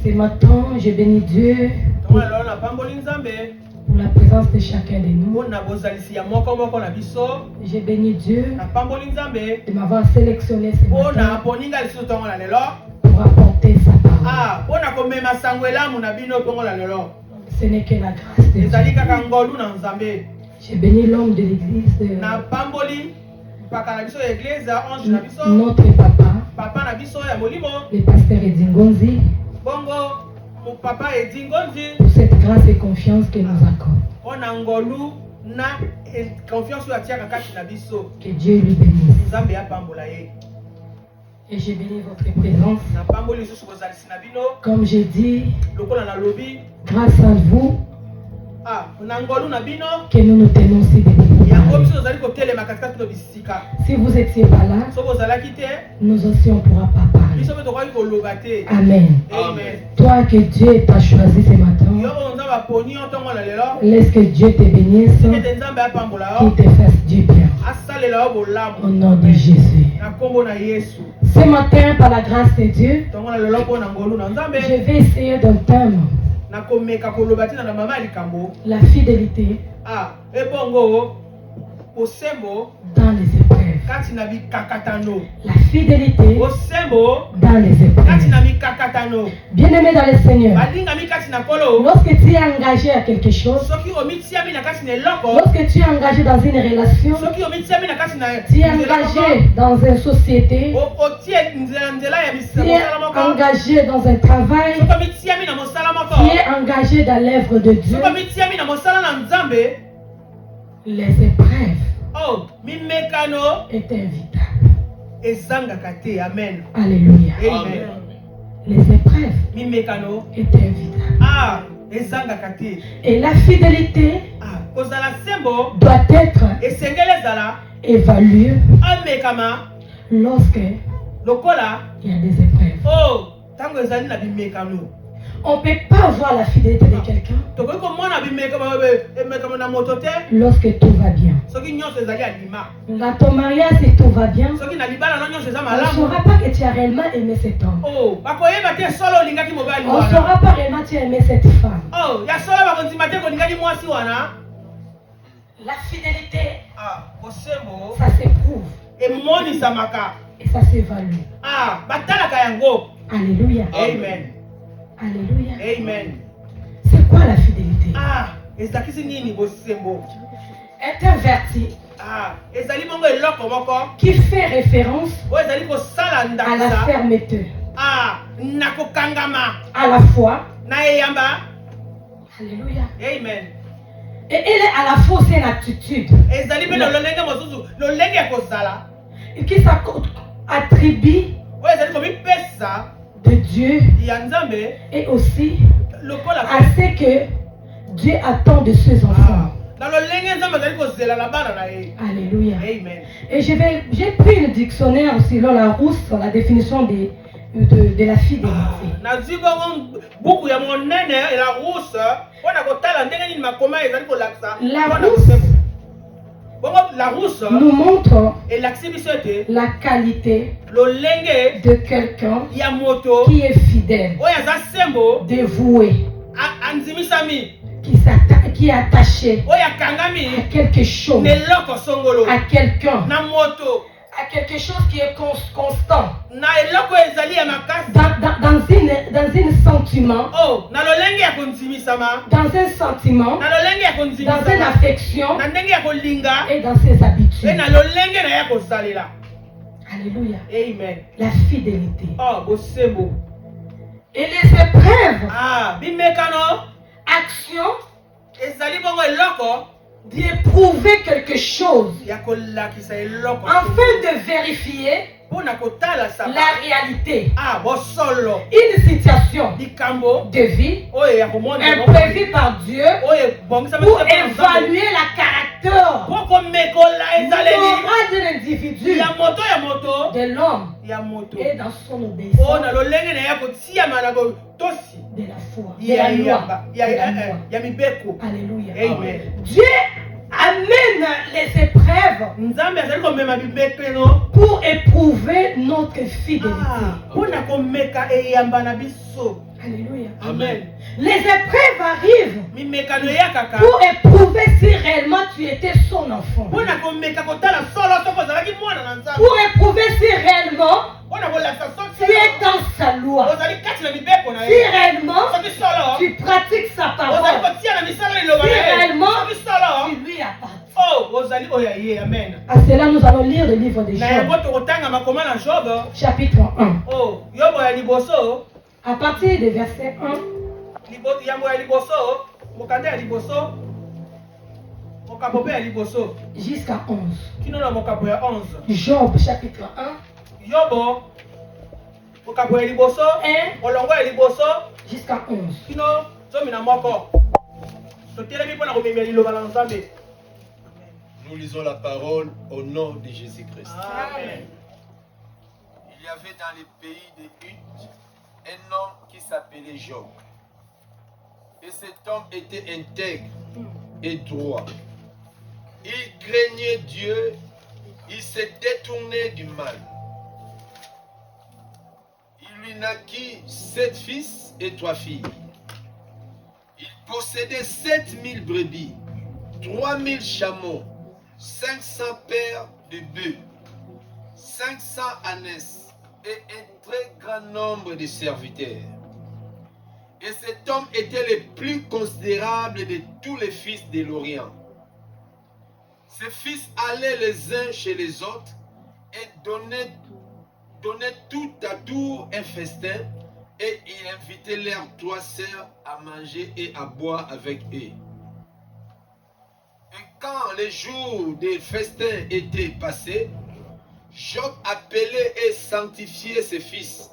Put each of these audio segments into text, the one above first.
Ce matin, je bénis Dieu pour la présence de chacun de nous. Je bénis Dieu de m'avoir sélectionné ce matin pour apporter sa parole. Ce n'est que la grâce de Dieu. Je bénis l'homme de l'église, notre papa, le pasteur Edingonzi, pour cette grâce et confiance qu'il nous accorde. Que Dieu lui bénisse. Et je bénis votre présence. Comme j'ai dit, grâce à vous, que nous nous tenons si debout. Si vous étiez pas là, nous aussi on ne pourra pas parler. Amen. Toi que Dieu t'a choisi ce matin, laisse que Dieu te bénisse, qu'il te fasse du bien. Au nom de Jésus. Ce matin, par la grâce de Dieu, je vais essayer d'un thème. La fidélité dans les épreuves. La fidélité dans les épreuves. Bien-aimé dans le Seigneur, lorsque tu es engagé à quelque chose, lorsque tu es engagé dans une relation, tu es engagé dans une société, tu es engagé dans un travail, tu es engagé dans l'œuvre de Dieu, les épreuves est invitable. Amen. Alléluia. Amen. Les épreuves est invitable. Et la fidélité doit être évaluée lorsque il y a des épreuves. On ne peut pas voir la fidélité de quelqu'un lorsque tout va bien. Dans ton mariage, si tout va bien, on ne saura pas que tu as réellement aimé cet homme. On ne saura pas réellement que tu as aimé cette femme. La fidélité, ça s'éprouve et ça s'évalue. Alléluia. Amen. Alléluia. Amen. C'est quoi la fidélité? Introverti. Qui fait référence à la fermeté, à la foi. Alléluia. Amen. Et elle est à la fois aussi une attitude qui s'attribue de Dieu et aussi à ce que Dieu attend de ses enfants. Alléluia. Amen. Et j'ai pris une dictionnaire selon la Rousse, la définition de la fidélité. La rousse nous montre et la qualité de quelqu'un qui est fidèle, dévoué, qui est attaché à quelque chose, à quelqu'un, à quelque chose qui est constant, dans un sentiment, dans une affection et dans ses habitudes. Alléluia. Amen. La fidélité. Et les épreuves, action, d'éprouver quelque chose afin de vérifier la réalité. Une situation de vie imprévue par Dieu pour évaluer la caractère d'un individu, de l'homme et dans son obéissance de la foi, de la loi. Alléluia. Amen. Dieu amène les épreuves pour éprouver notre fidélité. Alléluia. Amen. Les épreuves arrivent Mimekano ya kaka. pour éprouver si réellement tu étais son enfant. Mpona komeka kotala solo soko ozalaki mwana na Nzambe. Pour éprouver si réellement Mpona kolakisa soki tu es dans sa loi. ozali kati na mibeko na Si ye. réellement Soki solo tu pratiques sa ozali parole. kotia na misala liloba Si na ye. réellement Soki solo tu lui appartiens. oh ozali oyo ya ye. Amen. À cela, nous allons lire le livre de Na Job, yango tokotanga makoma na Job. chapitre 1. Oh yobo ya liboso. À partir du verset 1 Yango ya liboso. Mokanda ya liboso. Mokapo pe ya liboso. jusqu'à 11. Kino na mokapo ya 11. Job, chapitre 1, Yobo. Mokapo ya liboso. 1 Olongo ya liboso. jusqu'à 11. Kino zomi na moko. Totelemi mpona komemela liloba na Nzambe. Nous lisons la parole au nom de Jésus-Christ. Amen. Il y avait dans les pays de Huth un homme qui s'appelait Job. Et cet homme était intègre et droit. Il craignait Dieu, il se détournait du mal. Il lui naquit 7 fils et 3 filles. Il possédait 7000 brebis, 3000 chameaux, 500 paires de bœufs, 500 ânesses et un très grand nombre de serviteurs. Et cet homme était le plus considérable de tous les fils de l'Orient. Ses fils allaient les uns chez les autres et donnaient tout à tour un festin, et il invitait leurs 3 sœurs à manger et à boire avec eux. Et quand les jours des festins étaient passés, Job appelait et sanctifiait ses fils,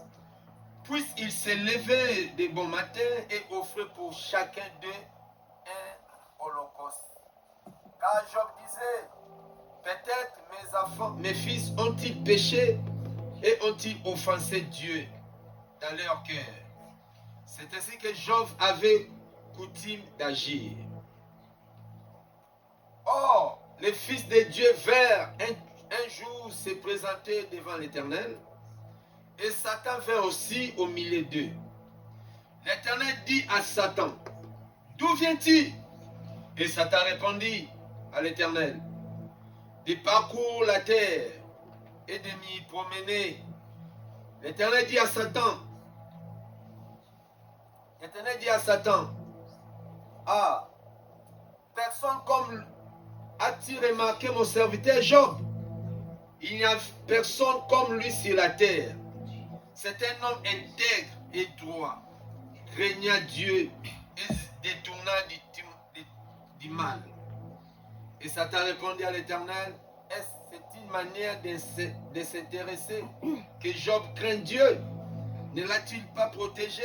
puisqu'il se levait de bon matin et offrait pour chacun d'eux un holocauste. Car Job disait, peut-être mes enfants, mes fils ont-ils péché et ont-ils offensé Dieu dans leur cœur. C'est ainsi que Job avait coutume d'agir. Or, les fils de Dieu vinrent un jour se présenter devant l'Éternel, et Satan vint aussi au milieu d'eux. L'Éternel dit à Satan, d'où viens-tu? Et Satan répondit à l'Éternel, de parcourir la terre et de m'y promener. L'Éternel dit à Satan, ah, personne comme as-tu remarqué mon serviteur Job? Il n'y a personne comme lui sur la terre. C'est un homme intègre et droit, craignant Dieu et détournant du mal. Et Satan répondit à l'Éternel, est-ce une manière de s'intéresser que Job craint Dieu? Ne l'a-t-il pas protégé,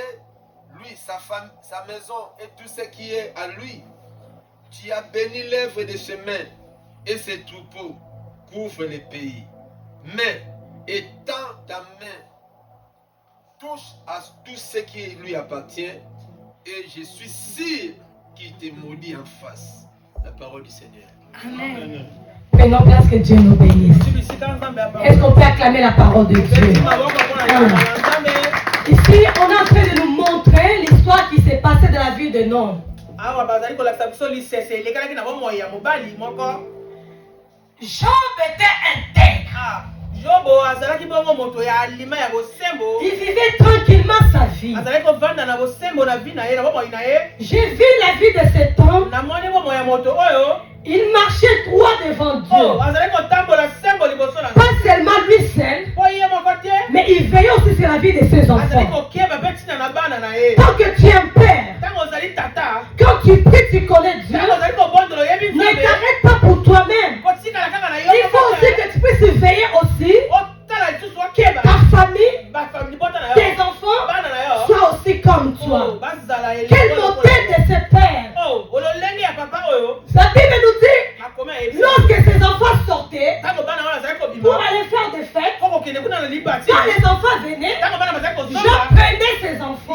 lui, sa femme, sa maison et tout ce qui est à lui? Tu as béni l'œuvre de ses mains, et ses troupeaux couvrent les pays. Mais étends ta main, touche à tout ce qui lui appartient, et je suis sûr qu'il te maudit en face. La parole du Seigneur. Amen. Prenons place, que Dieu nous bénisse. Est-ce qu'on peut acclamer la parole de Dieu? Ici, on est en train de nous montrer l'histoire qui s'est passée dans la vie de Noé. Job était intègre. Il vivait tranquillement sa vie. J'ai vu la vie de cet homme. Il marchait droit devant Dieu. Pas seulement lui seul, mais il veillait aussi sur la vie de ses enfants. Tant que tu es un père, quand tu pries, tu connais Dieu, ne t'arrête pas pour toi-même. Il faut aussi que tu puisses veiller aussi ta famille, tes enfants, soient aussi comme toi. Quel modèle de ce père! Sa Bible nous dit, lorsque ses enfants sortaient pour aller faire des fêtes, quand les enfants venaient, Job prenait ses enfants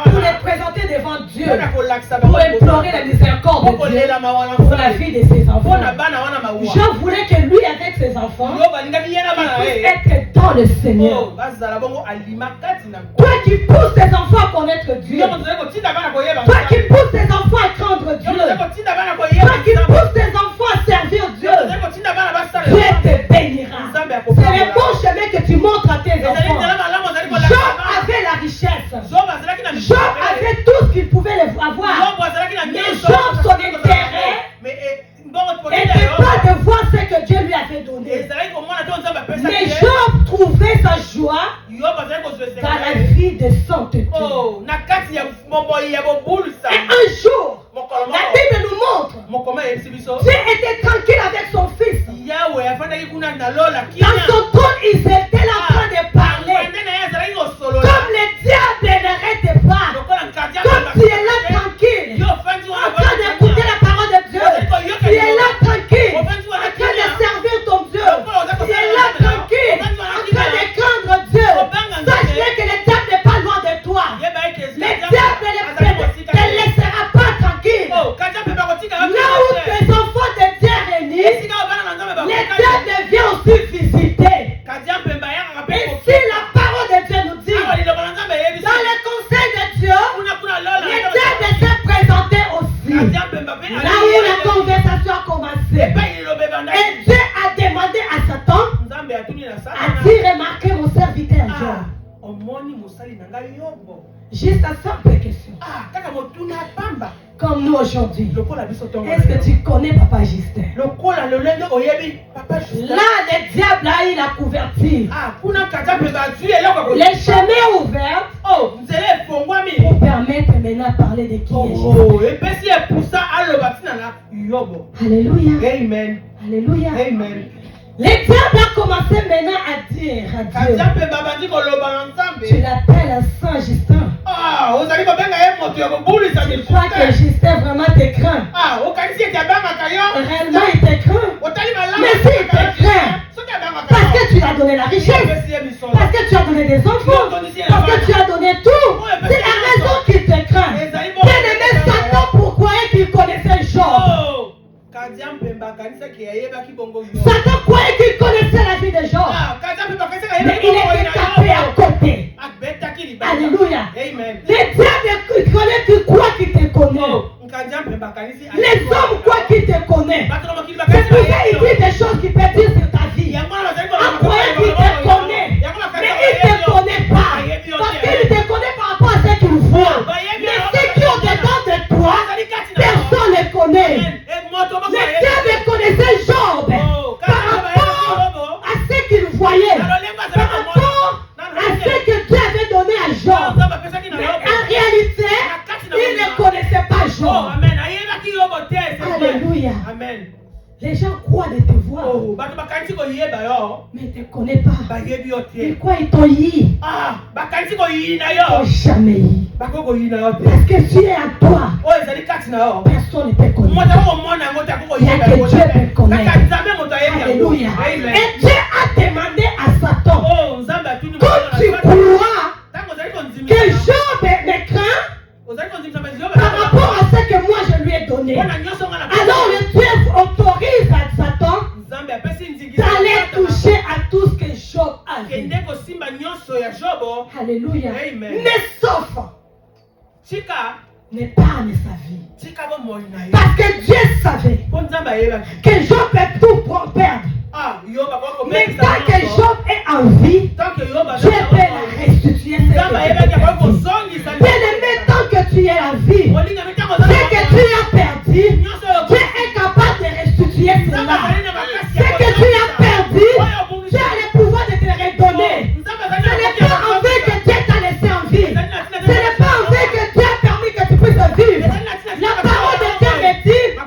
pour les présenter passer devant Dieu pour implorer la miséricorde de Dieu pour la vie de ses enfants. Jean voulait que lui, avec ses enfants, puisse être dans le Seigneur. Toi qui pousses tes enfants à connaître Dieu, toi qui pousses tes enfants à craindre Dieu, toi qui pousses tes enfants à servir Dieu, Dieu te bénira. C'est le bon chemin que tu montres à tes enfants. Job avait la richesse. Job avait tout ce qu'il pouvait avoir. Mais Job, son intérêt n'était pas de voir ce que Dieu lui avait donné. Mais Job trouvait sa joie dans la vie de sainteté. Et un jour, la Bible nous montre, Dieu était tranquille avec son fils. Dans son trône, ils étaient là en train de parler. Comme le diable n'arrête pas. Comme tu es là tranquille, en train d'écouter la parole de Dieu. Tu es là tranquille, en train de servir ton Dieu. Tu es là tranquille, en train de craindre Dieu. Sache que le diable n'est pas loin de toi. Le diable ne te laissera pas tranquille. Là où tes enfants de Dieu réunissent, le diable vient aussi visiter. Et si la parole de Dieu nous dit, dans le conseil de Dieu, le diable s'est présenté aussi. Là où la conversation a commencé. Et Dieu a demandé à Satan, as-tu remarqué mon serviteur Job? Juste une simple question. Comme nous aujourd'hui. Est-ce que tu connais Papa Justin? Là, le diable a eu la couverture. Le chemin ouvert pour permettre maintenant de parler de qui est Justin. Alléluia. Amen. Alléluia. Amen. Le diable a commencé maintenant à dire à Dieu, tu l'appelles Saint Justin. Je crois que Justin vraiment te craint. Réellement il te craint. Mais si il te craint, parce que tu lui as donné la richesse, parce que tu as donné des enfants, parce que tu as donné tout, c'est la raison qu'il te craint. Bien-aimé, Satan, pourquoi est-ce qu'il connaissait Job? Satan croyait qu'il connaissait la vie de Job. Mais il était tapé à côté. Alléluia. Les diables connaissent, tu crois qu'il te connaît. Les hommes croient qu'il te connaît. C'est pour ça qu'il dit des choses qui peuvent dire sur ta vie. En croyant qu'il te connaît. Mais il ne te connaît pas. Parce qu'il te connaît par rapport à ce qu'il voit. Mais ce qui est au-dedans de toi, personne ne le connaît. Le diable connaissait Job par rapport à ce qu'il voyait, par rapport à ce que Dieu avait donné à Job. Mais en réalité, il ne connaissait pas Job. Alléluia. Les gens croient de te voir, mais ne te connaissent pas. Ils croient qu'ils t'ont eu. Ils t'ont jamais eu. Parce que tu es à toi, personne ne te connaît. Il n'y a que Dieu te connaît. Alléluia. Et Dieu a demandé à Satan, quand tu crois que Job me craint par rapport à ce que moi je lui ai donné, alors le Dieu autorise à Satan d'aller toucher à tout ce que Job a vu. Alléluia. Mais sauf n'épargne sa vie. Parce que Dieu savait que Job peut tout perdre. Mais tant que Job est en vie, Dieu peut la restituer. Bien-aimé, tant que tu es en vie, ce que tu as perdu, Dieu est capable de restituer cela. Ce que tu as perdu, Dieu a le pouvoir de te redonner. Ce n'est pas en vie que Dieu t'a laissé en vie. Ce n'est pas en vie que Dieu a permis que tu puisses vivre. La parole de Dieu me dit, tant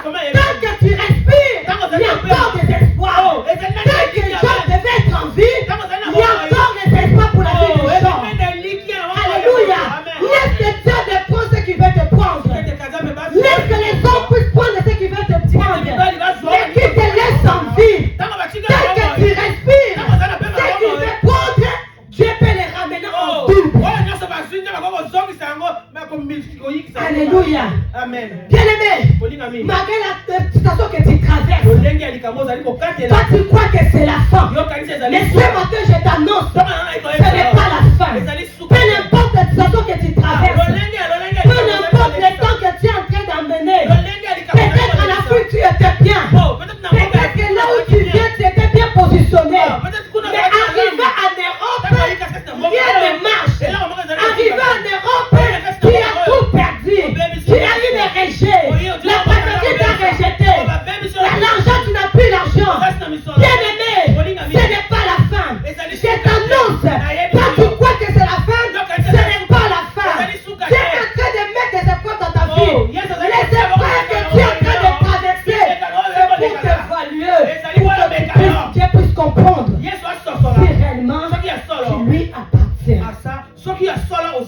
que tu respires, il y a encore des espoirs. Tant que Job devait être en vie, il y a encore des espoirs pour la vie de Job. Alléluia. Laisse le Dieu prendre ce qu'il veut te prendre. Alléluia. Amen. Bien-aimé, Polygamy. malgré la situation que tu traverses, toi tu crois que c'est la fin. Mais ce matin, je t'annonce, ce n'est pas la fin. Peu importe la situation que tu traverses, peu importe le temps que tu es en train d'emmener, peut-être en Afrique tu étais bien, peut-être que là où tu viens tu étais bien positionné, mais arrivé en Europe, rien ne marche. Arrivé en Europe, tu as tout perdu, tu as eu des rejets, la patrie t'a rejeté, l'argent tu n'as plus l'argent. Bien-aimé, ce n'est pas la fin. Je t'annonce, toi tu crois que c'est la fin, ce n'est pas la fin. Tu es en train de mettre des épreuves dans ta vie. Les épreuves que tu es en train de traverser, c'est pour t'évaluer, pour que Dieu puisse comprendre si réellement tu lui appartient.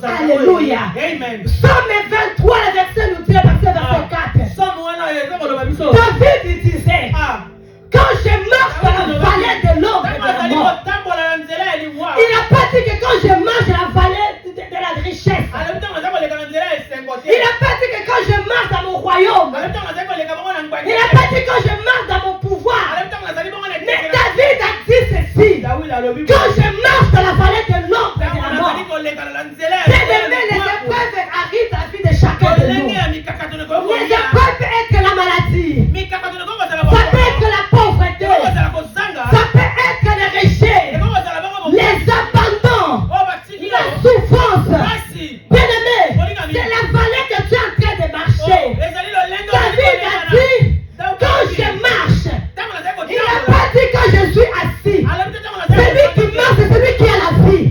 Alléluia. Amen. Somme 23, le verset nous dit, verset 4. David il disait, quand je marche dans la vallée de l'ombre de la mort, il n'a pas dit que quand je marche dans la vallée de la richesse, il n'a pas dit que quand je marche dans mon royaume, il n'a pas dit que quand je marche dans mon pouvoir, mais David a dit ceci, quand je marche dans la vallée de l'ombre de la mort, bien-aimé, les épreuves arrivent dans la vie de chacun de nous. Les épreuves peuvent être la maladie, ça peut être la pauvreté, ça peut être le rejet, les abandons, la souffrance. Bien-aimé, c'est la vallée que tu es en train de marcher. David a dit, quand je marche, il n'a pas dit quand je suis assis. Celui qui marche, c'est celui qui a la vie.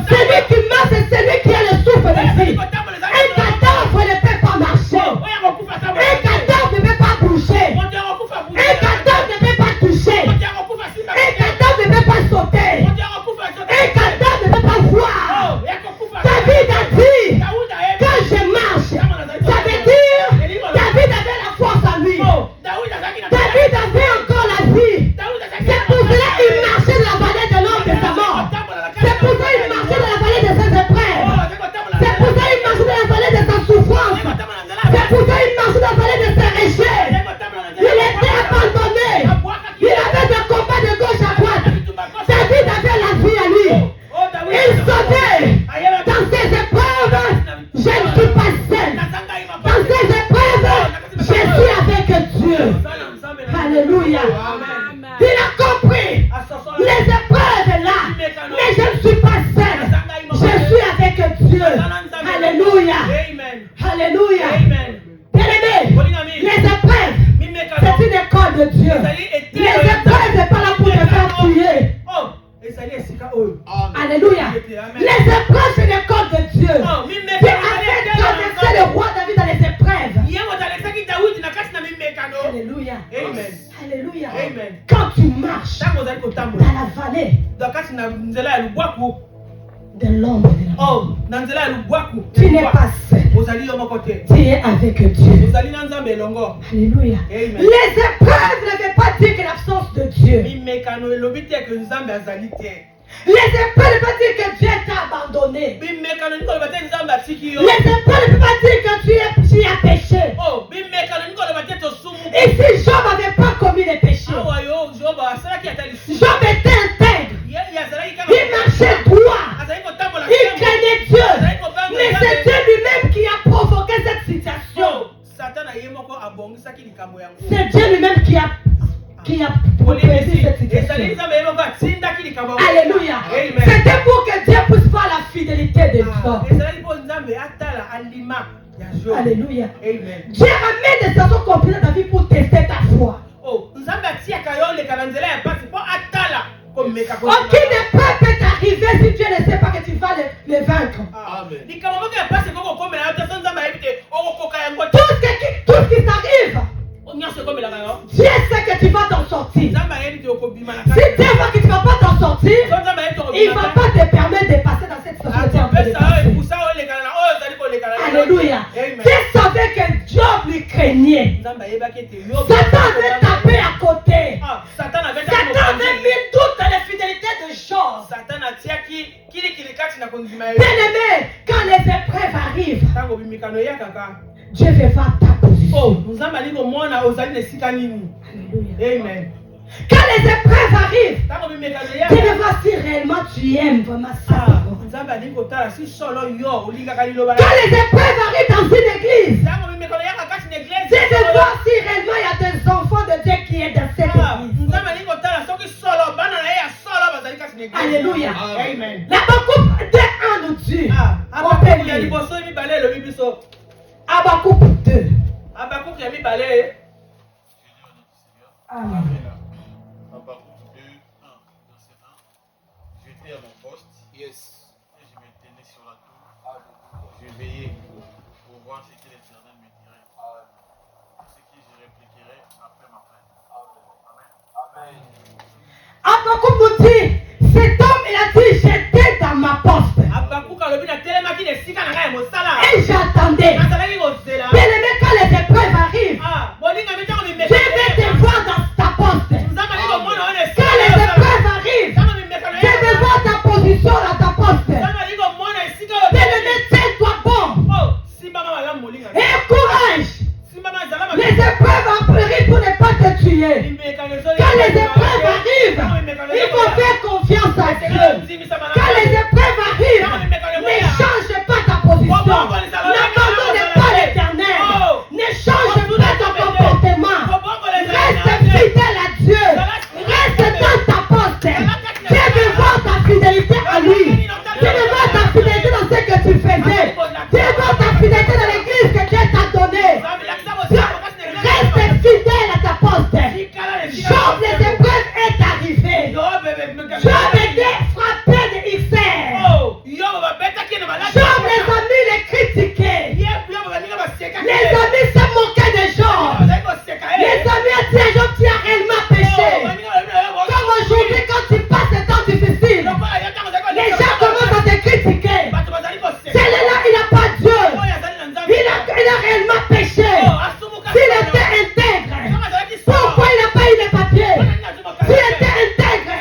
Celui qui marche, c'est celui qui a le souffle de vie. Un cadavre ne peut pas marcher. Un cadavre ne peut pas bouger. Un cadavre ne peut pas toucher. Un cadavre ne peut pas sauter. Un cadavre ne peut pas voir. David a dit, quand je marche, ça veut dire, David avait la force en lui. David avait encore la vie. C'est pour cela qu'il marchait dans la vallée de l'ombre de sa mort. C'est pour ça qu'il marchait dans la vallée de ses épreuves. C'est pour ça qu'il marchait dans la vallée de sa souffrance. C'est pour ça qu'il marchait dans la vallée de ses rejets. Il était abandonné. Il avait des combats de gauche à droite. David avait la vie à lui. Il sautait. Dans ses épreuves, je ne suis pas seul. Dans ses épreuves, je suis avec Dieu. Alléluia. Il a compris. Les épreuves là. Mais je ne suis pas seul. Je suis avec Dieu. Alléluia. Alléluia. Bien-aimé, les épreuves, c'est une école de Dieu. Les épreuves n'est pas là pour te faire tuer. Alléluia. Les épreuves, c'est l'école de Dieu. Tu avais traversé le roi David dans les épreuves. Alléluia. Alléluia. Quand tu marches dans la vallée de l'ombre de la mort, tu n'es pas seul. Tu es avec Dieu. Alléluia. Les épreuves ne veulent pas dire que l'absence de Dieu. Les épreuves ne veulent pas dire que Dieu t'a abandonné. Les épreuves ne veulent pas dire que tu as péché. Et si Job n'avait pas commis les péchés, Job était intègre. Il marchait droit. Il craignait Dieu. Mais c'est Dieu lui-même qui a provoqué cette situation. C'est Dieu lui-même qui a provoqué cette situation. Alléluia. C'était pour que Dieu puisse voir la fidélité de Dieu. Alléluia. Dieu ramène des situations compliquées dans ta vie pour tester ta foi. Aucune épreuve peut t'arriver si Dieu ne sait pas que tu vas les vaincre. Tout ce qui t'arrive, Dieu sait que tu vas t'en sortir. Si Dieu voit que tu ne vas pas t'en sortir, il ne va pas te permettre de passer dans cette situation. Alléluia. Dieu savait que Job lui craignait. Satan avait tapé à côté. Satan avait mis toute la fidélité de Job. Bien-aimé, quand Quand les épreuves arrivent, Dieu veut voir ta position. Alléluia. Amen. Quand les épreuves arrivent, tu veux voir si réellement tu aimes vraiment ça. Quand les épreuves arrivent dans une église, tu veux voir si réellement il y a des enfants de Dieu qui est dans cette église. Alléluia. Amen. La Habakkuk 2:1 nous dit. Habakkuk 2. Amen. J'étais à mon poste. Yes. Et je me tenais sur la tour. Je veillais pour voir ce que l'Éternel me dirait. Ce que je répliquerai après ma plainte. Amen. Habakkuk nous dit, cet homme il a dit, j'étais dans ma poste. Et j'attendais. Bien-aimé, quand les épreuves arrivent, je vais te voir dans ta poste. Quand les épreuves arrivent, je vais voir ta position dans ta poste. Bien-aimé, tiens-toi bon. Et courage. Les épreuves arrivent pour ne pas te tuer. Quand les épreuves arrivent, il faut faire confiance à Dieu. Quand les épreuves arrivent, ne change pas ta position. N'abandonne pas l'Éternel. Ne change pas ton comportement. Reste fidèle à Dieu. Reste dans ta poste. Dieu veut voir ta fidélité à lui. Dieu veut voir ta fidélité dans ce que tu faisais. Dieu veut voir ta fidélité dans l'église que Dieu t'a donnée. Reste fidèle à ta poste. Job, les épreuves est arrivé. Job était frappé de XR. Job, les amis les critiquaient. Les amis se moquaient de Job. Les amis ont dit à Job, tu as réellement péché. Comme aujourd'hui, quand tu passes des temps difficiles, les gens commencent à te critiquer. Celui-là, il n'a pas Dieu. Il a réellement péché. S'il était intègre, pourquoi il n'a pas eu les papiers? S'il était intègre,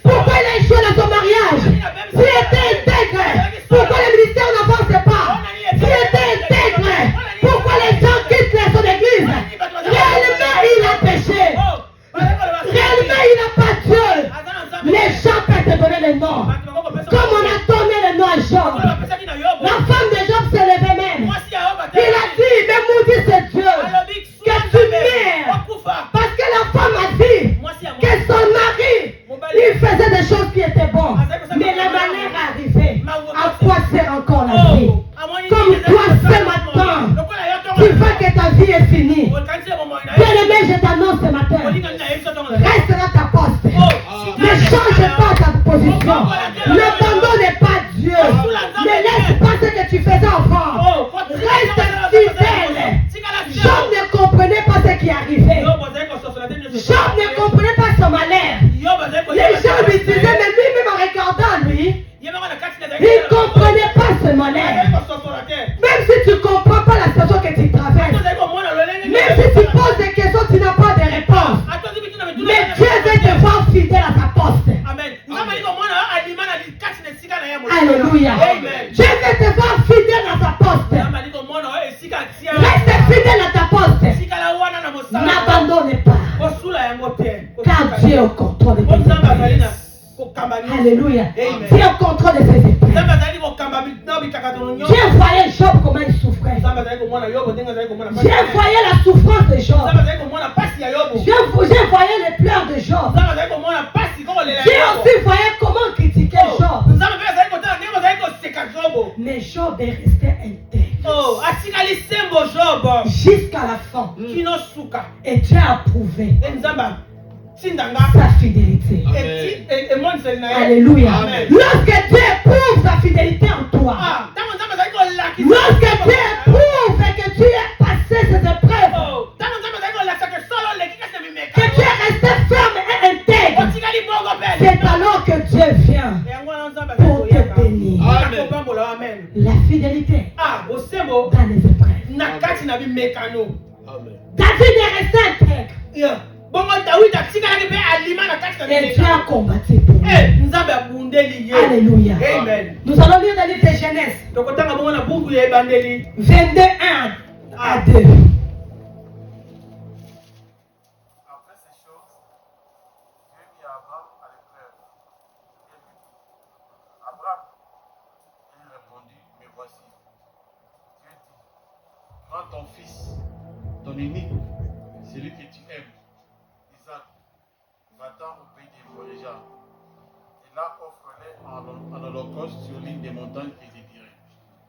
pourquoi il a échoué dans son mariage? S'il était intègre, pourquoi le ministère n'avance pas? S'il était intègre, pourquoi les gens quittent son église? Réellement, il a péché. Réellement, il n'a pas Dieu. Les gens peuvent te donner le nom. Comme on a donné le nom à Job. La femme de Job s'est levée même. Il a dit, mais maudit c'est Dieu. Que tu meurs. Parce que la femme a dit que son mari, il faisait des choses qui étaient bonnes. Mais la malheur est arrivée. À quoi sert encore la vie? Comme toi ce matin, tu veux que ta vie est finie. Bien-aimé, je t'annonce ce matin. Reste dans ta poste. Ne change pas ta position. N'abandonne pas Dieu. Ne laisse pas ce que tu faisais avant. Reste fidèle. Job ne comprenait pas ce qui arrivait. Job ne comprenait pas son malheur. Les gens lui disaient, mais lui-même en regardant lui, il ne comprenait pas ce malheur. Même si tu ne comprends pas la situation que tu traverses, même si tu poses des questions, tu n'as pas de réponse. Mais Dieu veut te voir fidèle à ta poste. Alléluia. Dieu veut te voir fidèle à ta poste. Reste fidèle à ta poste. N'abandonne pas. Car Dieu est au contrôle de tes épreuves. Alléluia. Dieu est au contrôle de ses épreuves. Dieu voyait Job comment il souffrait. Dieu voyait la souffrance de Job. Dieu voyait les pleurs de Job. Dieu aussi voyait comment critiquer Job. Mais Job est resté intègre jusqu'à la fin. Et Dieu a approuvé sa fidélité. Alléluia. Lorsque Dieu éprouve sa fidélité en toi, lorsque Dieu éprouve que tu as passé ces épreuves, que tu es resté ferme et intègre, c'est alors que Dieu vient pour te bénir. La fidélité dans les épreuves. David est resté intègre. Et Dieu a combattu pour nous. Alléluia. Amen. Nous allons lire le livre de Genèse 22, 1 à 2. Après ces choses, Dieu mit Abraham à l'épreuve. Abraham, il répondit, me voici. Dieu dit, prends ton fils, ton unique, celui que tu aimes, Isaac, va-t'en au pays des Moriah, et là offre-les en holocauste sur l'une des montagnes que je dirai.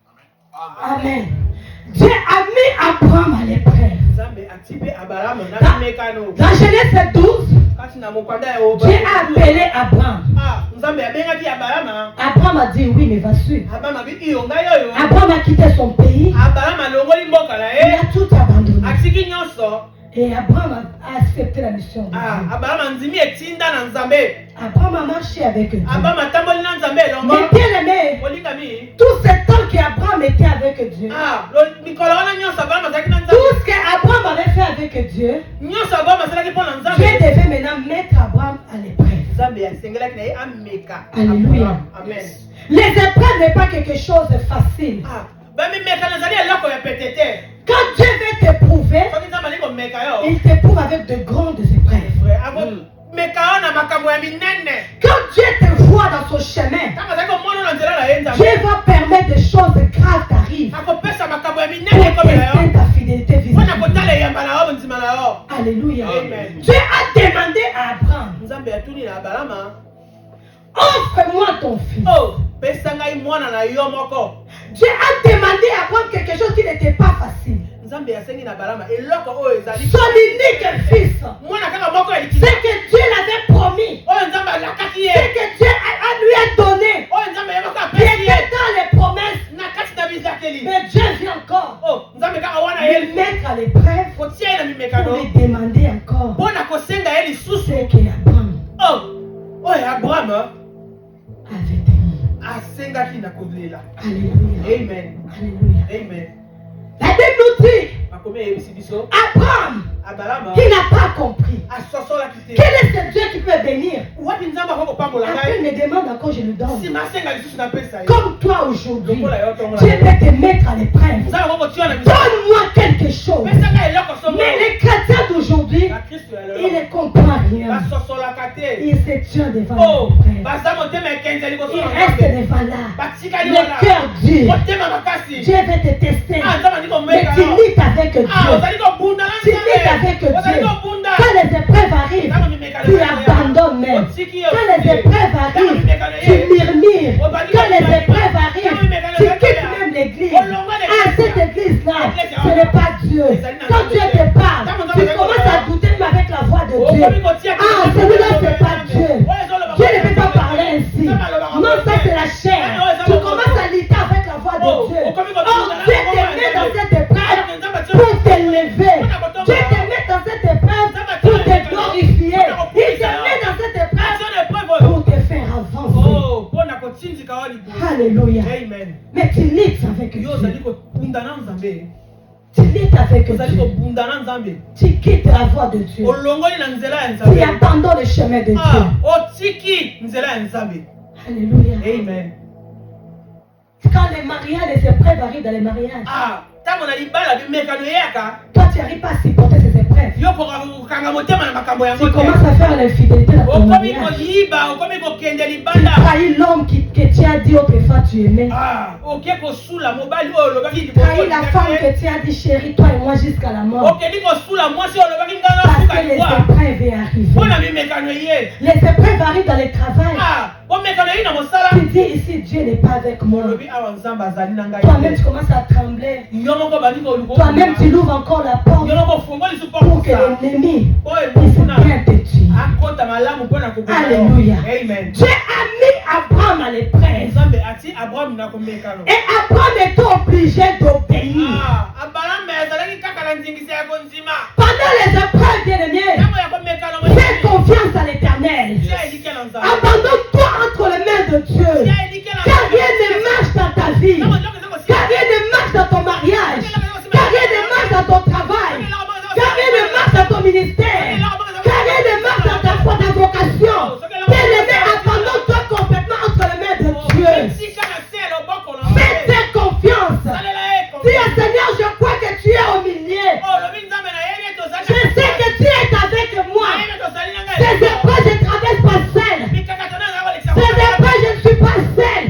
Amen. Amen. Dieu a mis Abraham à l'épreuve. Dans Genèse 12, Dieu a appelé Abraham. Abraham a dit oui, mais va suivre. Abraham a quitté son pays. Il a tout abandonné. Et Abraham a accepté la mission de Dieu. Abraham a marché avec Dieu. Mais bien aimé, tout ce temps qu'Abraham était avec Dieu, tout ce qu'Abraham avait fait avec Dieu, Dieu devait maintenant mettre Abraham à l'épreuve. Alléluia. Les épreuves n'est pas quelque chose de facile. Quand Dieu veut t'éprouver, il t'éprouve avec de grandes épreuves. Quand Dieu te voit dans son chemin, Dieu va permettre des choses graves t'arrivent pour tester ta fidélité vis-à-vis. Alléluia. Dieu a demandé à Abraham, offre-moi ton fils. Dieu a demandé à Abraham quelque chose qui n'était pas facile. Son unique fils. C'est que Dieu l'avait promis. C'est que Dieu lui a donné. Il était dans les promesses. Mais Dieu vient encore le mettre à l'épreuve pour lui demander encore ce qu'Abraham avait dit. Alléluia. Amen. Alléluia. Amen. La Bible nous dit, Abraham, il n'a pas compris. Quel est ce Dieu qui peut bénir? Après, il me demande encore, je le donne. Comme toi aujourd'hui, Dieu peut te mettre à l'épreuve. Donne-moi quelque chose. Mais les chrétiens d'aujourd'hui, ils ne comprennent rien. Ils se tient devant l'épreuve. Ils restent devant là. Le cœur dur. Dieu veut te tester. Mais tu luttes avec Dieu. Tu luttes avec Dieu. Quand les épreuves arrivent, tu abandonnes même. Quand les épreuves arrivent, tu murmures. Quand les épreuves arrivent, tu quittes même l'église. Ah, cette église-là, ce n'est pas Dieu. Quand Dieu te parle, tu commences à douter même avec la voix de Dieu. Ah, celui-là, ce n'est pas Dieu. Dieu ne peut pas parler ainsi. Non, ça c'est la chair. Tu commences à lutter avec la voix de Dieu. Oh, Dieu te met dans cette épreuve pour t'élever. Dieu te met dans cette épreuve pour te glorifier. Il te met dans cette épreuve pour te faire avancer. Alléluia. Mais tu luttes avec Dieu. Tu luttes avec Dieu. Tu quittes la voie de Dieu. Tu abandonnes le chemin de Dieu. Alléluia. Amen. Quand les mariages, les épreuves arrivent dans les mariages, toi tu n'arrives pas à supporter ces épreuves. Tu commences à faire l'infidélité dans ton mariage. Tu trahis l'homme que tu as dit autrefois tu aimais. Tu trahis la femme que tu as dit chérie, toi et moi jusqu'à la mort. Parce que les épreuves arrivent. Les épreuves arrivent dans le travail. Tu dis ici Dieu n'est pas avec moi. Toi-même tu commences à trembler. Toi-même tu l'ouvres encore la porte pour que l'ennemi puisse bien te tuer. Alléluia. Dieu a mis Abraham à l'épreuve. Et Abraham est obligé d'obéir. Pendant les épreuves, bien-aimés, fais confiance à l'Éternel. Abandonne-toi entre les mains de Dieu. Car rien ne marche dans ta vie. Car rien ne marche dans ton mariage. Car rien ne marche dans ton travail. Car rien ne marche dans ton ministère. Car Seigneur, je crois que tu es au milieu. Je sais que tu es avec moi. Ces épreuves, je ne traverse pas seul. Ces épreuves, je ne suis pas seul.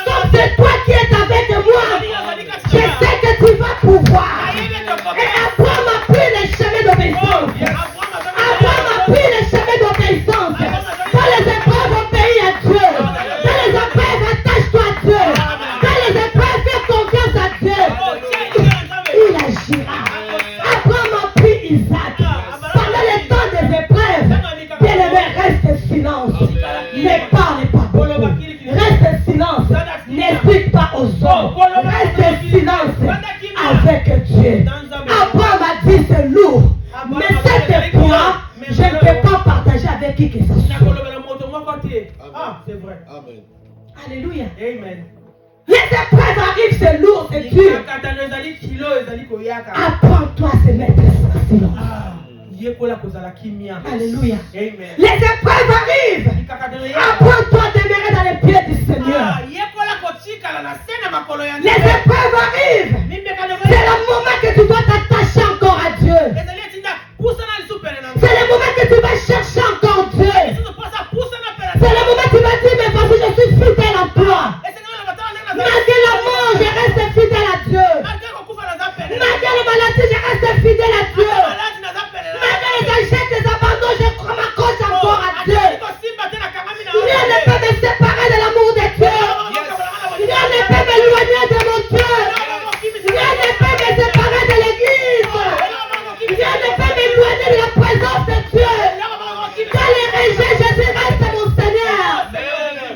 Sauf c'est toi qui es avec moi. Je sais que tu vas pouvoir. Et Abraham a pris le chemin d'obéissance. Abraham a pris le chemin d'obéissance. Dans les épreuves, obéis à Dieu. Dans les épreuves, attache-toi à Dieu. Dans les épreuves, fais confiance à Dieu. Il agira. Abraham a pris Isaac. Pendant le temps des épreuves, bien-aimé, reste silence. Ne parle pas beaucoup. Reste silence. N'explique pas aux hommes. Reste silence avec Dieu. Abraham a dit c'est lourd. Mais cette poids, je ne peux pas partager avec qui que ce soit. Ah, c'est vrai. Amen. Alléluia. Amen. Les épreuves arrivent, c'est lourd, c'est dur. Apprends-toi à se mettre silence. Alléluia. Amen. Les épreuves arrivent. Apprends-toi à demeurer dans les pieds du Seigneur. Les épreuves arrivent. C'est le moment que tu dois t'attacher encore à Dieu. C'est le moment que tu vas chercher encore Dieu. C'est le moment que tu vas dire, mais parce que je suis fidèle à toi. Malgré la mort, je reste fidèle à Dieu. Malgré la maladie, je reste fidèle à Dieu. Malgré les échecs, les abandons, je m'accroche encore à Dieu. Rien ne peut me séparer de l'amour de Dieu. Rien ne peut m'éloigner de mon Dieu. Rien ne peut me séparer de l'église. Rien ne peut m'éloigner de la présence de Dieu. Dans les rejets, Jésus reste mon Seigneur.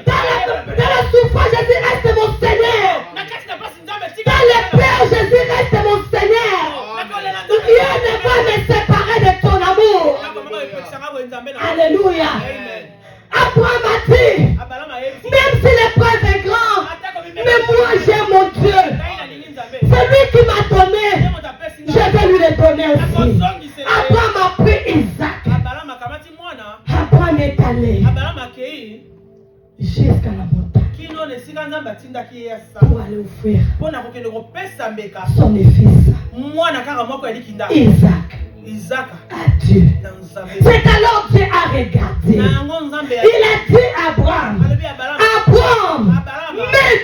Dans la souffrance, Jésus reste mon Seigneur. Dans les pleurs, Jésus reste mon Seigneur. Rien ne va me séparer de ton amour. Alléluia. Abraham a dit, même si l'épreuve est grande, mais moi j'aime mon Dieu. Celui qui m'a donné, je vais lui le donner aussi. Abraham a pris Isaac. Abraham est allé jusqu'à la montagne pour aller offrir son fils Isaac à Dieu. C'est alors Dieu a regardé. Il a dit à Abraham,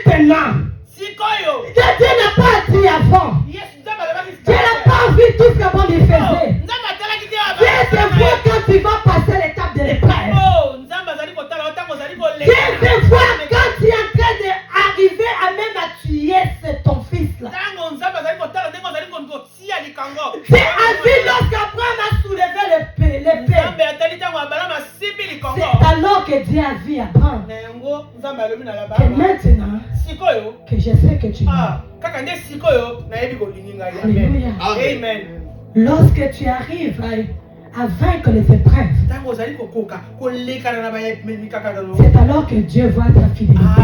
maintenant, Dieu n'a pas dit avant. Dieu n'a pas vu tout ce que bon lui faisait. Dieu te voit quand tu vas passer l'étape de l'épreuve. Dieu te voit quand tu es en train d'arriver à même à tuer ton fils là. Dieu a vu lorsqu'Abraham a soulevé l'épée. C'est alors que Dieu a vu Abraham. Que maintenant, que je sais que tu m'aimes. Alléluia. Amen. Lorsque tu arrives à vaincre les épreuves, c'est alors que Dieu voit ta fidélité.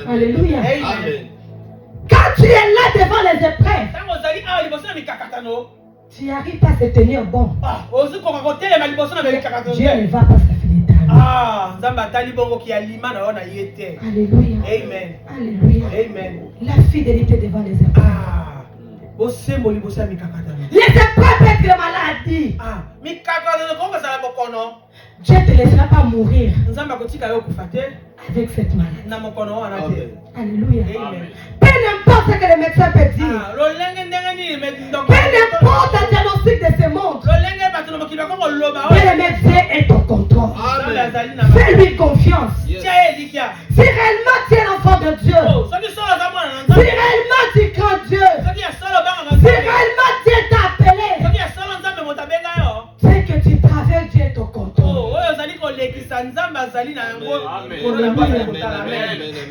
Alléluia. Amen. Quand tu es là devant les épreuves, tu n'arrives pas à se tenir bon. Dieu ne va pas se fidélité. Alléluia. Amen. Alléluia. Amen. La fidélité devant les épreuves. Les épreuves avec la maladie. Dieu ne te laissera pas mourir avec cette maladie. Alléluia. Peu n'importe ce que le médecin peut dire. Peu n'importe le diagnostic de ce monde. Mais le médecin est au contrôle. Fais-lui confiance. Si réellement tu es l'enfant de Dieu, si réellement tu crains Dieu, si réellement Dieu t'a appelé, c'est que tu traverses, Dieu est au contrôle.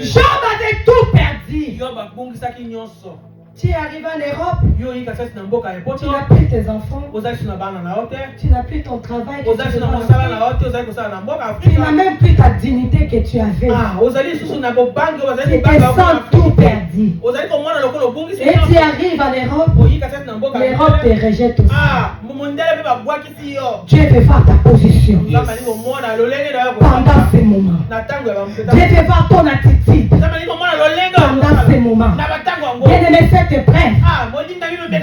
Job avait tout perdu. Tu es arrivé en Europe, tu n'as plus tes enfants, tu n'as plus ton travail, tu n'as même plus ta dignité que tu avais. Tu te sens tout perdu. Et tu arrives en Europe, l'Europe te rejette aussi. Dieu veut voir ta position pendant ces moments. Dieu veut voir ton attitude. pendant ces moments. Bien-aimé, cette épreuve,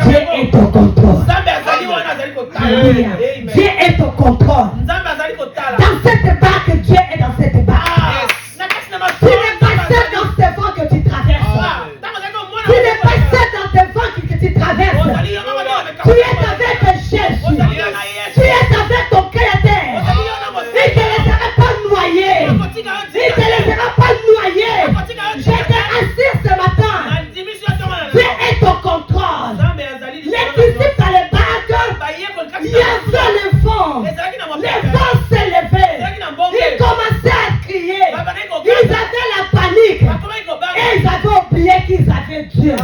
Dieu est au contrôle. Alléluia. Dieu est au contrôle. Dans cette barque, Dieu est dans cette barque. Tu n'es pas seul dans ces vents que tu traverses. Tu n'es pas seul dans ces vents que tu traverses. Tu es avec Jésus. Tu es avec ton Créateur. Il ne te laissera pas noyer. Il ne te laissera pas noyer. J'étais assis ce matin. Dieu est au contrôle. Les disciples dans les barques, il y avait le vent. Les vents s'élevaient. Ils commençaient à crier. Ils avaient la panique. Et ils avaient oublié qu'ils avaient Dieu.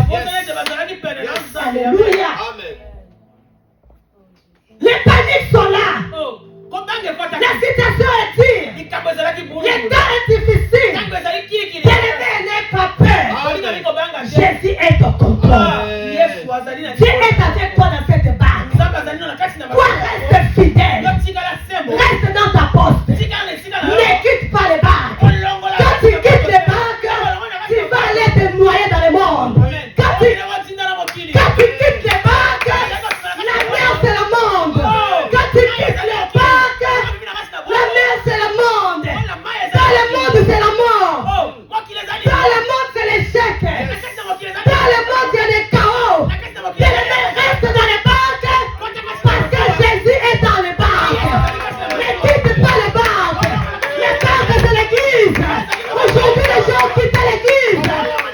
Alléluia. Les paniques sont là. La situation est dure. Le temps est difficile. Bien-aimé, n'aie pas peur. Jésus est au contrôle. Dieu est avec toi dans cette barque. Toi, reste fidèle. Reste dans ta poste. Ne quitte pas les barques. Quand tu quittes les barques, tu vas aller te noyer dans le monde. Quand tu quittes les barques, la mer c'est le monde. Quand tu quittes les barques, la mer c'est le monde. Dans le monde c'est la mort. Dans le monde c'est l'échec. Dans le monde il y a des chaos. Reste dans les barques parce que Jésus est dans les barques. Ne quitte pas les barques. Les barques c'est l'église. Aujourd'hui les gens quittent l'église.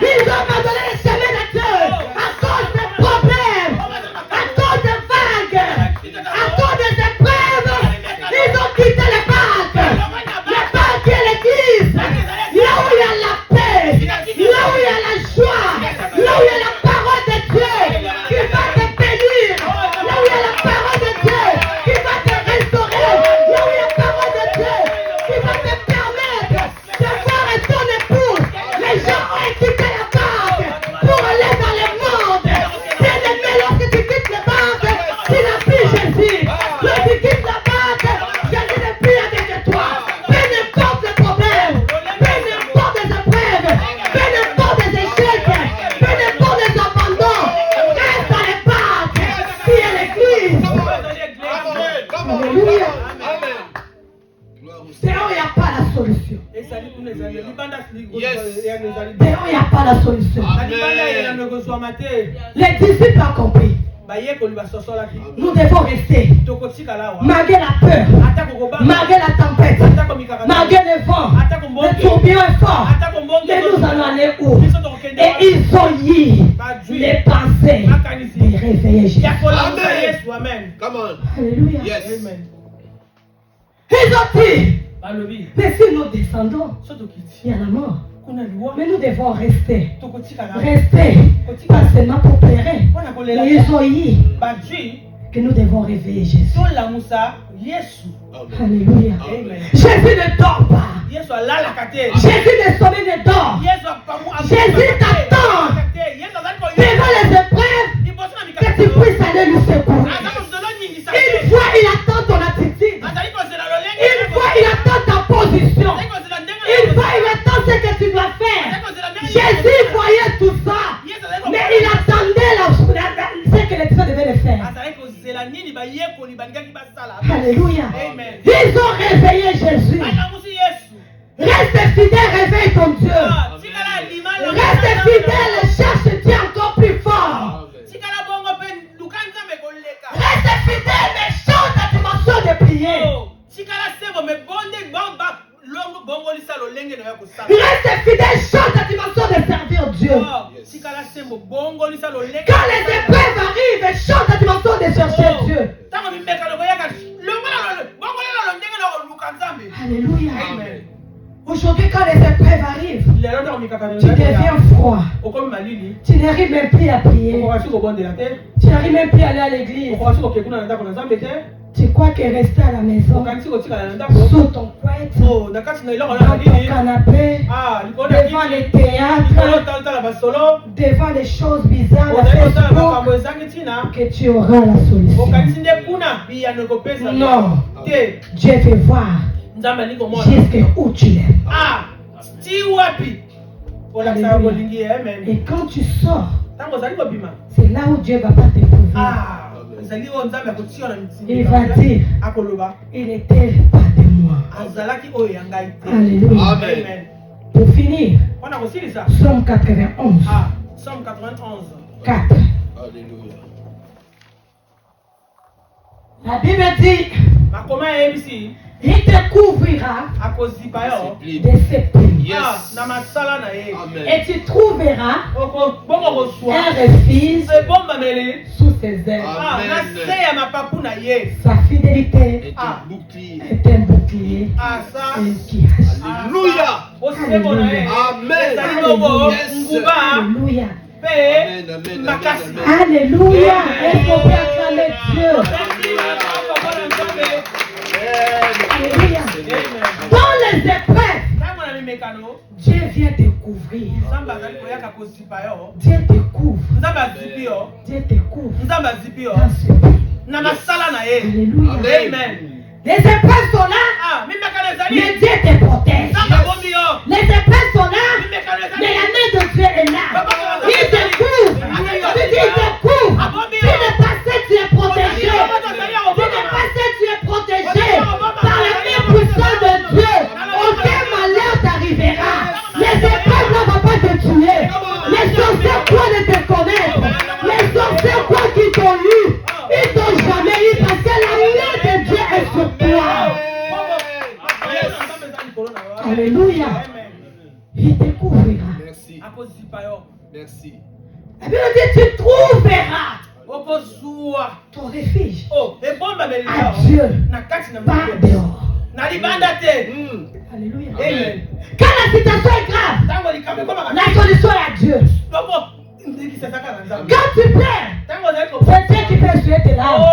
Ils ont abandonné le chemin de Dieu à cause des problèmes, à cause des vagues, à cause des épreuves. Ils ont quitté les barques. Les barques et l'église. Là où il y a la paix, là où il y a la joie, là où il y a la parole de Dieu qui va te bénir, là où il y a la parole de Dieu qui va te restaurer, là où il y a la parole de Dieu qui va te permettre de voir ton épouse. Les gens ont quitté la barque pour aller dans le monde. Bien-aimé, lorsque tu quittes la barque, tu n'as plus Jésus. Lorsque tu quittes la barque, Jésus n'est plus avec toi. Peu importe le problème, peu importe les épreuves, peu importe les échecs, peu importe les abandons, reste dans les barques. Qui est l'église? Alléluia. C'est où il n'y a pas la solution. Dehors, il n'y a pas la solution. Les disciples ont compris. Nous devons rester. Malgré la peur, malgré la tempête, malgré le vent, le tourbillon est fort. Mais nous allons aller où? Et ils ont eu les pensées de réveiller Jésus. Amen. Come on. Alléluia. Yes. Ils ont dit, mais si nous descendons, il y a la mort. Mais nous devons rester. Rester. Pas seulement pour pleurer. Mais ils ont eu que nous devons réveiller Jésus. Alléluia. Jésus ne dort pas. Jésus ne sommeille ne dort. Jésus t'attend devant les épreuves que tu puisses aller lui secourir. Une fois il attend ton attitude. Une fois il attend ta position. Une fois il attend ce que tu dois faire. Jésus voyait tout ça. Mais il attendait ce que les gens devaient le faire. Alléluia. Ils ont réveillé Jésus. Reste fidèle, réveille ton Dieu. Reste fidèle, cherche Dieu encore plus fort. Reste fidèle, mais change ta dimension de prier. Reste fidèle, change ta dimension de servir Dieu. Quand les épreuves arrivent, change ta dimension de chercher Dieu. Alléluia. Aujourd'hui, quand les épreuves arrivent, tu deviens froid. Tu n'arrives même plus à prier. Tu n'arrives même plus à aller à l'église. Tu crois que rester à la maison, sous ton couette, dans ton canapé, devant les théâtres, devant les choses bizarres, que tu auras la solution. Non, Dieu veut voir jusqu'où tu es. Alléluia. Et quand tu sors, c'est là où Dieu va pas te prouver. Il va dire, il était pas de moi. Alléluia. Amen. Pour finir, Psaume 91. Psaume 91. 4. Alléluia. La Bible dit, il te couvrira de ses plumes. Yes. Amen. Et tu trouveras un refuge sous ses ailes. Sa fidélité Et un bouclier. est un bouclier qui hache. Alléluia. Alléluia. Amen. Alléluia. Amen. Amen. Amen. Alléluia. Est-ce qu'on peut acclamer Dieu? Alléluia. Dans les épreuves, Dieu vient te couvrir. Dieu te couvre. Dieu te couvre. Dans ce but. Alléluia. Amen. Les épreuves sont là, mais Dieu te protège. Les épreuves sont là, mais la main de Dieu est là. Il te couvre. Il te couvre. Tu n'es pas seul, tu es protégé. Tu n'es pas seul, tu es protégé par la main puissante de Dieu. Aucun malheur t'arrivera. Les épreuves ne vont pas te tuer. Les sorciers quoi ne te connaissent. Les sorciers quoi qui t'ont eu, ils t'ont jamais eu parce que la main de Dieu est sur toi. Alléluia. Il te couvrira. Merci. Merci. La Bible dit tu trouveras ton refuge à Dieu, pas dehors. Alléluia. Amen. Quand la situation est grave, la solution est à Dieu. Quand tu pleures, c'est Dieu qui peut essuyer tes larmes.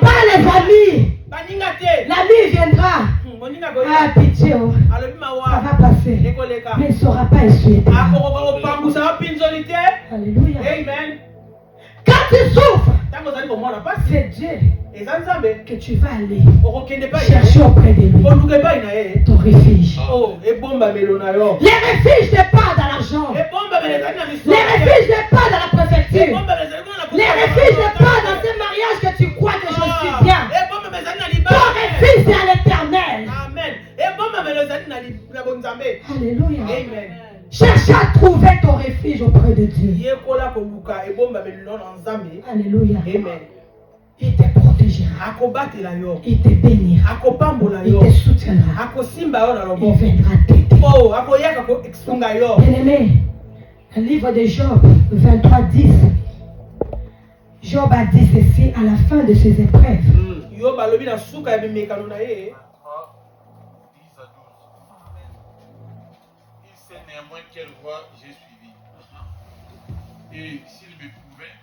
Pas les amis. L'ami viendra. Ah, pitié, oh. Ça va passer. Mais il ne saura pas essuyer tes larmes. Alléluia. Amen. Quand tu souffres, c'est Dieu que tu vas aller chercher auprès de lui ton refuge. Les refuges n'est pas dans l'argent. Les refuges n'est pas dans la préfecture. Les refuges n'est pas dans ce mariage que tu crois que je suis bien. Ton refuge c'est à l'éternel. Alléluia. Amen. Cherche à trouver ton refuge auprès de Dieu. Alléluia. Amen. Il te protégera. Il te bénira. Il te soutiendra. Il viendra t'aider. Bien-aimé, le livre de Job 23, 10. Job a dit ceci à la fin de ses épreuves. Il sait néanmoins quelle voie j'ai suivi. Et s'il me pouvait,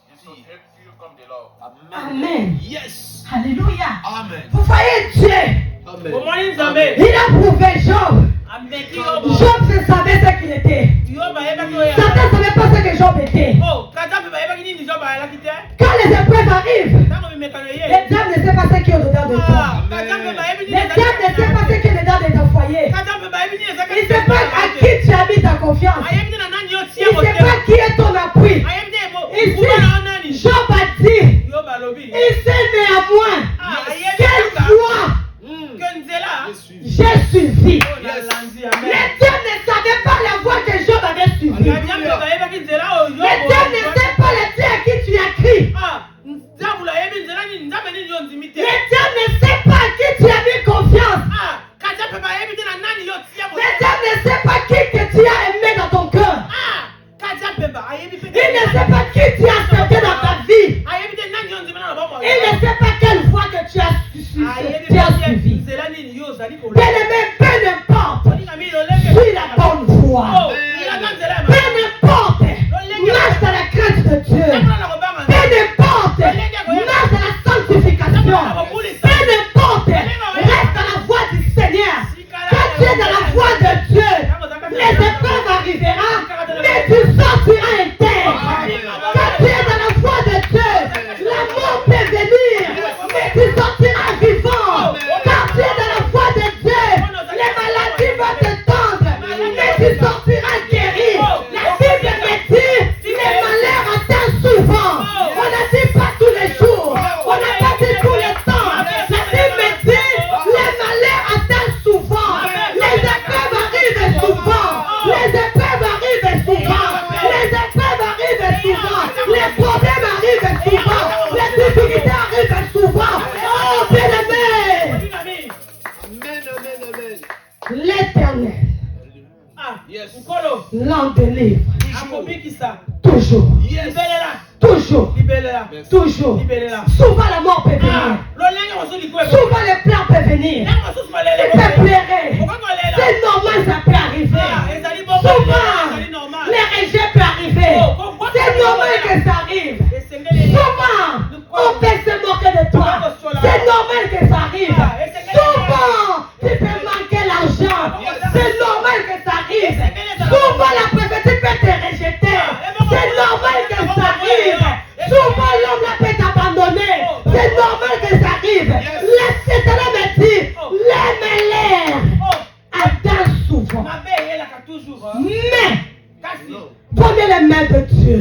je sortirais pur comme de l'or. Amen. Yes. Alléluia. Amen. Vous voyez Dieu. Amen. Il a prouvé Job. Job ne savait ce qu'il était. Satan ne savait pas ce que Job était. Quand les épreuves arrivent, les diables ne savent pas ce qui est au-dedans de toi. Les diables ne savent pas ce qui est au-dedans de ton foyer. Il ne sait pas à qui tu as mis ta confiance. Il ne sait pas qui est ton appui. Ici, Job a dit, il sait néanmoins quelle foi j'ai suivi. Les diables ne savaient pas la voie que Job avait suivie. Les diables ne savaient pas le Dieu à qui tu as crié. Les diables ne savent pas à qui tu as mis confiance. Les diables ne savent pas qui que tu as aimé dans ton cœur. Il ne sait pas qui tu as accepté dans ta vie. Il ne sait pas quelle voie que tu as suivi. Bien-aimé, peu n'importe. Suis la bonne voie. Peu n'importe. Marche dans la crainte de Dieu. Peu n'importe. Marche dans la sanctification. Peu n'importe. Reste dans la voie du Seigneur. Quand tu es dans la voie de Dieu, les épreuves arriveront, mais tu sortiras intègre. Quand tu es dans la voie de Dieu, la mort peut venir, mais tu sortiras vivant. Quand tu es dans la voie de Dieu, les maladies vont Yes. l'en délivre. akobikisa Toujours. Yes. libelela Toujours. libelela Toujours. libelela Souvent la mort peut venir. lolenge mosusu likuwe Souvent les plans peuvent venir. ndenge mosusu Tu malele peux pleurer. okokolela C'est normal, ça peut arriver. ezali bongo Souvent, ezali normal les rejets peuvent arriver. C'est normal que ça arrive. esengeli Souvent, on peut se moquer de toi. C'est normal que ça arrive. Souvent, tu peux manquer l'argent. C'est normal que ça arrive. Souvent, la prophétie peut te rejeter. C'est normal que ça arrive. Souvent, l'homme là peut t'abandonner. C'est normal que ça arrive. L'Éternel me dit, l'aime-les. Attends souvent. Mais, prenez les mains de Dieu.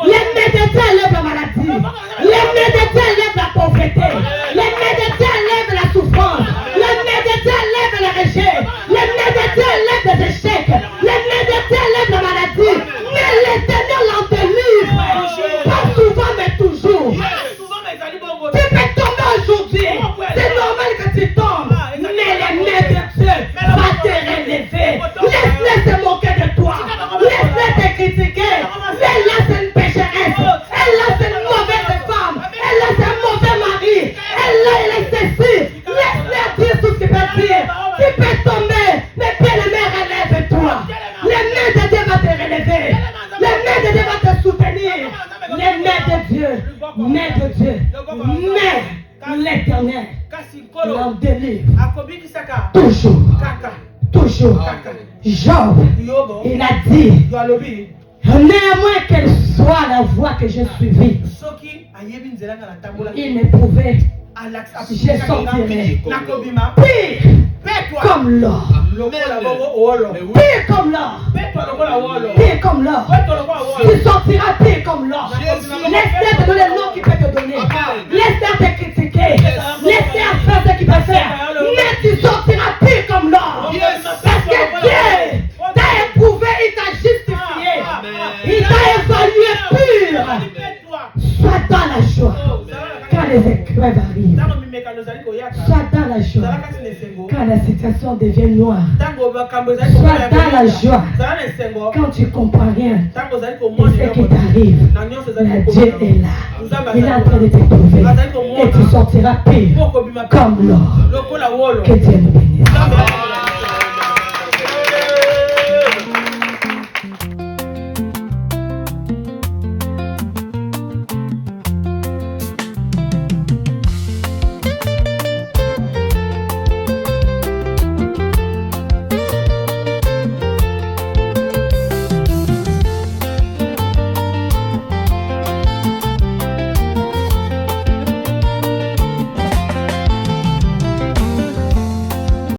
Les mains de Dieu enlèvent la maladie. Les mains de Dieu enlèvent la pauvreté. Les mains de Dieu enlèvent la souffrance. Les mains de Dieu enlèvent le rejet. Les mains de Dieu enlèvent les échecs. Les mains de Dieu enlèvent la maladie. Mais l'Éternel en délivre. Pas souvent, mais toujours. Tu peux tomber aujourd'hui. C'est normal que tu tombes. Mais les mains de Dieu vont te relever. Laisse-les se moquer de toi. Laisse-les te critiquer. Mais là, c'est une pécheresse. Elle là, c'est une mauvaise femme. Elle là, c'est un mauvais mari. Elle là, elle est ceci. Laisse-les dire tout ce qu'ils peuvent dire. Tu peux tomber. Mais bien les mains relève-toi. Les mains de Dieu vont te relever. Les mains de Dieu vont te soutenir. Les mains de Dieu. Mains de Dieu. Mais l'Éternel l'en délivre. akobikisaka Toujours. kaka Toujours. Job, yobo il a dit, yo alobi néanmoins quelle soit la voie que je suivis, soki ayebi nzela nga natambola il ne pouvait je sortirai nakobima pire petwa comme l'or. lokola bongo owolo Pire comme l'or. petwa lokola wolo Pire comme l'or. petwa lokola wolo Tu sortiras pire comme l'or. Laisse-les te donner le nom qu'il peut te donner. Laisse-les te critiquer. Laisse-les faire ce qu'il peut faire. Mais tu sortiras pire comme l'or. Parce que Dieu t'a éprouvé, il t'a justifié. Il t'a évalué pur. Sois dans la joie quand les épreuves arrivent. Sois dans la joie quand la situation devient noire. Sois dans la joie quand tu comprends rien. Et ce qui t'arrive, Dieu est là. Il est en train de t'éprouver. Et tu sortiras pire comme l'or. Que Dieu nous bénisse.